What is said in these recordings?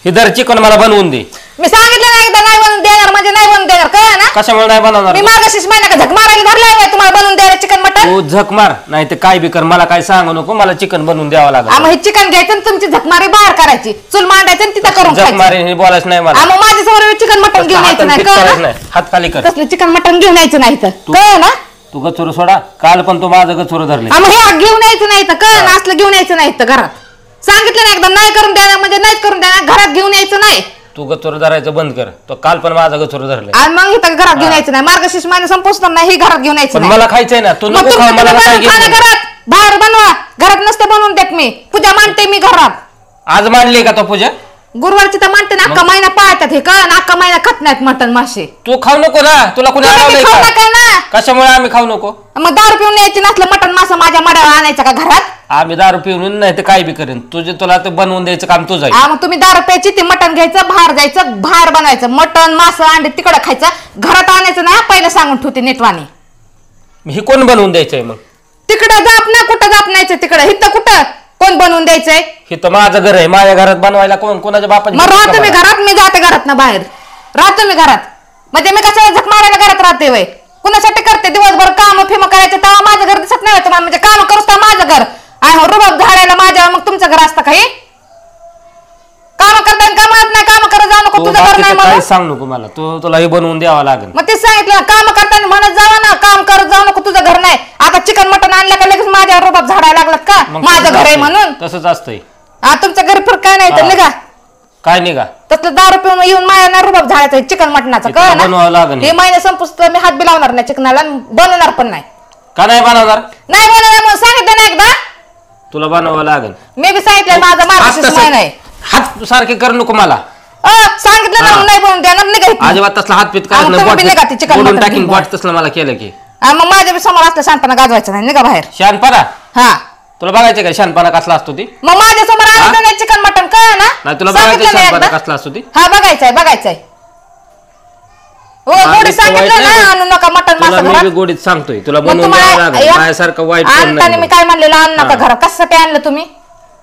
Hither chicken मला बनवून दे. मी सांगितलं ना एकदा नाही बनवून देणार म्हणजे नाही बनवून देणार कळलं ना. कशामुळे नाही बनवणार? मी मार्गशीर्ष महिना का झक मारायला धरलाय तुम्हाला बनवून द्यायला चिकन मटन. तू झक मार नाही तर काय बी कर, मला काय सांगू नको. मला चिकन बनवून द्यावं लागेल. मग हे चिकन घ्यायचं आणि तुमची झकमारी बाहेर करायची, चूल मांडायचं आणि तिथं करून झक मारे हे बोलायच नाही मला. मग माझ्यासमोर चिकन मटन घेऊन यायचं नाही कळलं. हात खाली कर. तसलं चिकन मटन घेऊन यायचं नाही तर कळलं ना. तू गचोर सोडा, काल पण तू माझं गचोर धरले. मग हे घेऊन यायचं नाही तर कळलं ना. असलं घेऊन यायचं नाही तर घरात सांगितलं ना एकदा नाही करून द्यायला म्हणजे नाहीच करून द्यायला. घरात घेऊन यायचं नाही. तू गचोर धरायचं बंद कर. तो काल पण माझा गचोर धरले आणि मग इथं घरात घेऊन यायचं नाही. मार्गशीर्ष महिना संपवतो ना हे घरात घेऊन यायचं नाही. मला खायचंय ना. तू नको खा मला. घरात बाहेर बनवा, घरात नसते बनवून देत मी. पूजा मांडते मी घरात. आज मांडली का तो पूजा? गुरुवारची तर मांडते ना. अख्खा महिना पाळतात हे कळ ना. अख्खा महिना खात नाहीत मटन मासे. तू खाऊ नको ना. तुला कोणी ना. कशामुळे आम्ही खाऊ नको? मग दारू पिऊन यायची नसलं मटन मासा माझ्या मड्यावर आणायचं का घरात? आम्ही दारू पिऊन नाही तर काय बी करेन. तुला ते बनवून द्यायचं काम तुझं आहे. मग तुम्ही दारू प्यायची, ते मटन घ्यायचं, बाहेर जायचं, बाहेर बनवायचं मटन मासा अंडे तिकडं खायचं. घरात आणायचं ना. पहिलं सांगून ठेवते नेटवाणी. हे कोण बनवून द्यायचंय? मग तिकडं जाप ना. कुठं जाप नाहीचं तिकडं. हिथं कुठं कोण बनवून द्यायचंय? हे तर माझं घर आहे. माझ्या घरात बनवायला कोण कोणाच्या बापाची? मग राहतो मी घरात. मी जाते घरात ना बाहेर. राहतो मी घरात म्हणजे मी कशाला झक मारायला घरात राहते वय? कुणासाठी करते? दिवसभर काम फिम करायचे तेव्हा माझं घर दिसत नाही तुम्हाला. म्हणजे काम करूच तर माझं घर आहे रुबाब झाडायला माझ्या. मग तुमचं घर असतं काही काम करता कामात नाही. काम करत जाऊ नको. तुझं घर नाही काय सांग नको मला. तुला हे बनवून द्यावं लागेल. मग ते सांगितलं काम करताना म्हणत जावा ना. काम करत जाऊ नको. तुझं घर नाही. आता चिकन मटन आणलं का लगेच माझ्यावर रुबाब झाडायला लागलात का? माझं घर आहे म्हणून. तसंच असतंय. तुमचं घर फिर काय नाही तर निघा. काय निघा? तसलं दारू पिऊन येऊन माझ्या ना रुबाब झाडायचं चिकन मटणाचं कळ ना. हे महिने संपूस तर मी हात बी लावणार नाही चिकनाला. बनवणार पण नाही. का नाही बनवणार? नाही बनवणार म्हणून सांगितलं ना एकदा. तुला बनवावं लागेल. मी बी सांगितलं माझा मार्गशीर्ष महिना आहे. हात सारखे कर नको मला. सांगितलं ना नाही बनवून देणार. निघा अजिबात तसला हात पीत करायचं टाकीन बॉट तसलं मला केलं की. मग माझ्या बी समोर असलं शानपणा गाजवायचं नाही. निघा बाहेर. शानपणा? हा तुला बघायचं का शानपणा कसला असतो ती? मग माझ्या समोर आणलं नाही चिकन मटन कळ ना. नाही तुला बघायचं शानपणा कसला असतो ती? हा बघायचंय बघायचंय. हो गोडी सांगितलं ना आणू नका मटन मासा घरात. मी गोडीत सांगतोय तुला बनवून द्यावं लागेल. माझ्यासारखं वाईट आणताना मी काय म्हणलेलं आण नका घरात. कशासाठी आणलं तुम्ही?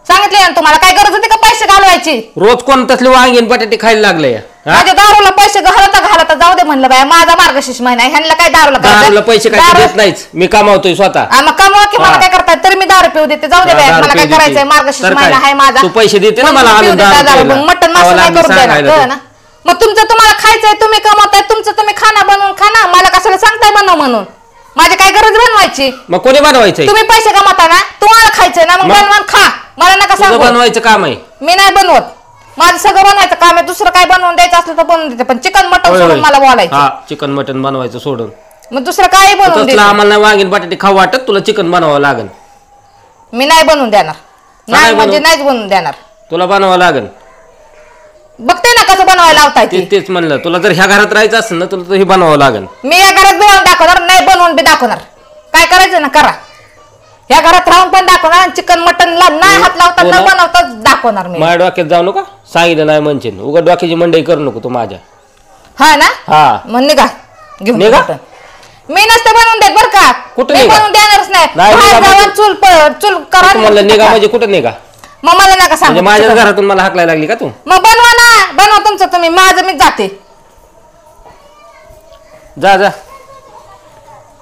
सांगितले ना तुम्हाला. काय गरज होती का पैसे घालवायची? रोज कोण तसले वांगी बटाटे खायला लागले? माझ्या दारूला पैसे घालता जाऊ दे म्हणलं बाय. माझा मार्गशीर्ष महिना ह्यांना काय दारूला पैसे काय देत नाहीच. मी कमावतोय स्वतः. मग कमवा की मला काय करताय तरी मी दारू पिऊ देते. जाऊ दे बाय. मला काय करायचंय? मार्गशीर्ष महिना आहे माझा. तू पैसे देते ना मला. मटन मासा नाही करून देणार ना. मग तुमचं तुम्हाला खायचंय तुम्ही कमवताय. तुमचं तुम्ही खाना बनवून खाना. मला कशाला सांगताय बनव म्हणून? माझी काय गरज बनवायची? मग कोणी बनवायचंय? तुम्ही पैसे कमवता ना. तुम्हाला खायचंय ना. मग बनवून खा. मला नका सांगू. बनवायचं काम आहे. मी नाही बनवत. माझं सगळं बनवायचं काम आहे. दुसरं काय बनवून द्यायचं असलं तर बनवून देते. पण चिकन मटन सोडून मला बोलायचं. चिकन मटन बनवायचं सोडून मग दुसरं काय बनवून देते? आम्हाला वांगी बटाटे खाऊ वाटत. तुला चिकन बनवावं लागेल. मी नाही बनवून देणार. नाही म्हणजे नाहीच बनवून देणार. तुला बनवावं लागेल. बघते ना कसं बनवायला लावताय ते. तेच म्हणलं. तुला जर ह्या घरात राहायचं असेल ना तुला हे बनवावं लागेल. मी या घरात बनवून दाखवणार नाही. बनवून बी दाखवणार. काय करायचं ना करा. या घरात राहून पण दाखवणार. चिकन मटनला नाही हात लावतात न बनवतात दाखवणार मी. माझ्या डोक्यात जाऊ नका. सांगितलं नाही म्हणशील. उगा डोक्याची मंडई करू नको तू माझ्या. हा ना. हा मग निघा घेऊन. निघा. मी नसते बनवून देत बरं का. कुठे बनवून देणारच नाही. चूल करा म्हणलं निघा म्हणजे कुठे निघा? मग मला नका सांगू. माझ्या घरातून मला हाकलायला लागली का तू? मग बनवा ना. बनवा तुमचं तुम्ही. माझं मी जाते. जा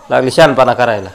लागली शानपणा करायला.